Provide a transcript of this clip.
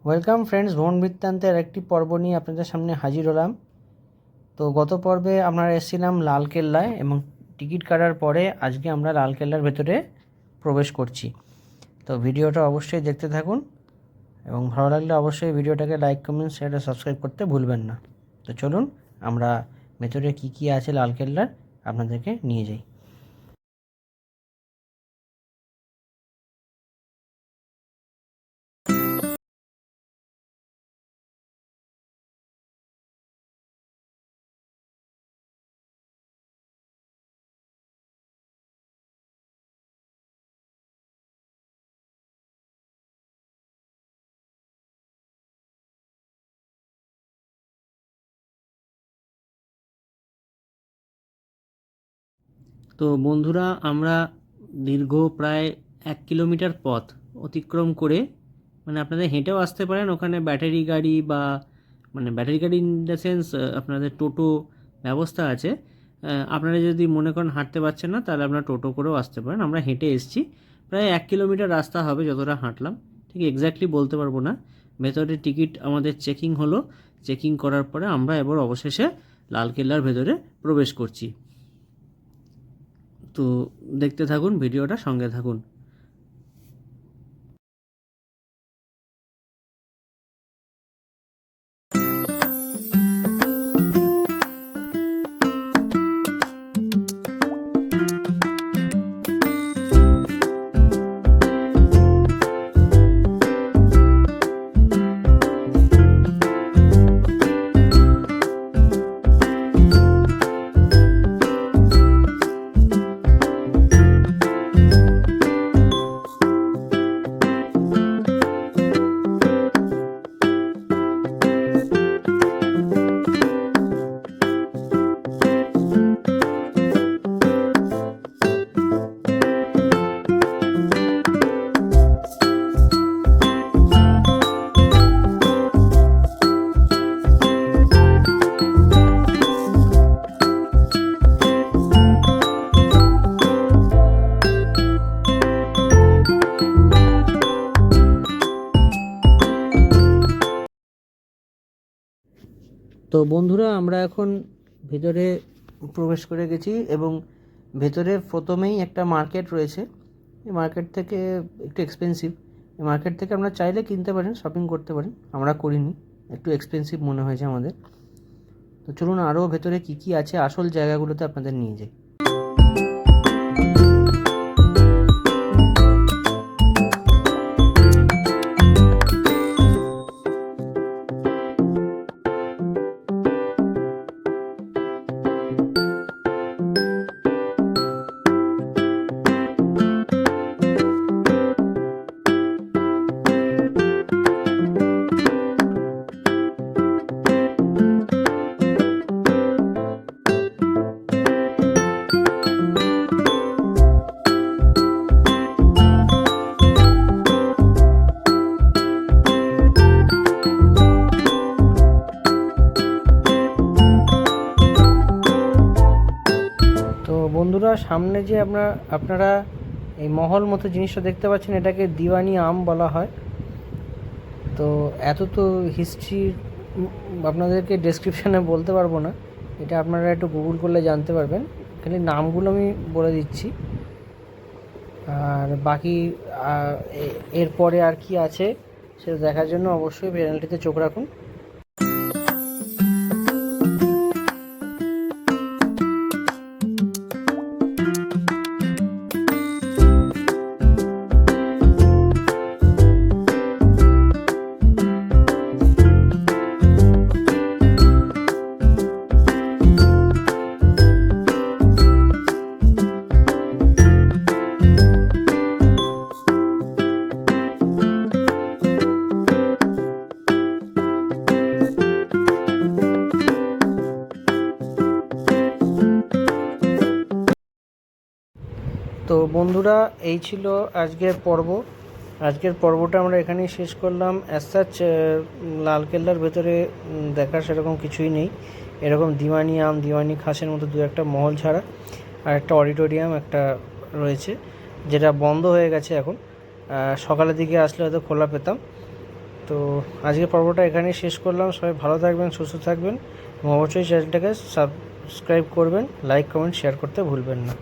Welcome friends, ভ্রমণ বৃত্তান্তের একটি পর্ব নিয়ে আপনাদের সামনে হাজির হলাম। তো গত পর্বে আমরা এসেছিলাম লালকেল্লায় এবং টিকিট কাটার পরে আজকে আমরা লালকেল্লার ভেতরে প্রবেশ করছি। তো ভিডিওটা অবশ্যই দেখতে থাকুন এবং ভালো লাগলে অবশ্যই ভিডিওটাকে লাইক, কমেন্ট, শেয়ার আর সাবস্ক্রাইব করতে ভুলবেন না। তো চলুন আমরা ভেতরে কী আছে লালকেল্লার আপনাদেরকে নিয়ে যাই। তো বন্ধুরা, আমরা দীর্ঘ প্রায় 1 কিলোমিটার পথ অতিক্রম করে, আপনাদের হেঁটেও আসতে পারেন, ওখানে ব্যাটারি গাড়ি বা ব্যাটারি গাড়ি ইন দ্য সেন্স আপনাদের টোটো ব্যবস্থা আছে। আপনারা যদি মনে করেন হাঁটতে পারছেন না, তাহলে আপনারা টোটো করেও আসতে পারেন। আমরা হেঁটে এসেছি, প্রায় 1 কিলোমিটার রাস্তা হবে যতটা হাঁটলাম, ঠিক এক্স্যাক্টলি বলতে পারবো না। ভেতরে টিকিট আমাদের চেকিং হলো, চেকিং করার পরে আমরা এবার অবশেষে লালকেল্লার ভেতরে প্রবেশ করছি। তো দেখতে থাকুন, ভিডিওটা সঙ্গে থাকুন। তো বন্ধুরা, আমরা এখন ভেতরে প্রবেশ করে গেছি এবং ভেতরে প্রথমেই একটা মার্কেট রয়েছে। এই মার্কেট থেকে একটু এক্সপেন্সিভ। এই মার্কেট থেকে আমরা চাইলে কিনতে পারেন, শপিং করতে পারেন, আমরা করিনি, একটু এক্সপেন্সিভ মনে হয়েছে আমাদের। তো চলুন আরও ভেতরে কী আছে আসল জায়গাগুলোতে আপনাদের নিয়ে যাই। বন্ধুরা, সামনে যে আপনারা এই মহল মতো জিনিসটা দেখতে পাচ্ছেন, এটাকে দিওয়ানি আম বলা হয়। তো এত তো হিস্ট্রি আপনাদেরকে ডেসক্রিপশানে বলতে পারবো না, এটা আপনারা একটু গুগল করলে জানতে পারবেন। খালি নামগুলো আমি বলে দিচ্ছি, আর বাকি এরপরে আর কি আছে সেটা দেখার জন্য অবশ্যই চ্যানেলটিতে চোখ রাখুন। তো বন্ধুরা, এই ছিল আজকের পর্বটা আমরা এখানেই শেষ করলাম। অ্যাজ সাচ লালকেল্লার ভেতরে দেখার সেরকম কিছুই নেই, এরকম দিওয়ানি খাসের মতো দু একটা মহল ছাড়া। আর একটা অডিটোরিয়াম একটা রয়েছে, যেটা বন্ধ হয়ে গেছে এখন। সকালের দিকে আসলে হয়তো খোলা পেতাম। তো আজকে পর্বটা এখানেই শেষ করলাম। সবাই ভালো থাকবেন, সুস্থ থাকবেন এবং অবশ্যই চ্যানেলটাকে সাবস্ক্রাইব করবেন, লাইক কমেন্ট শেয়ার করতে ভুলবেন না।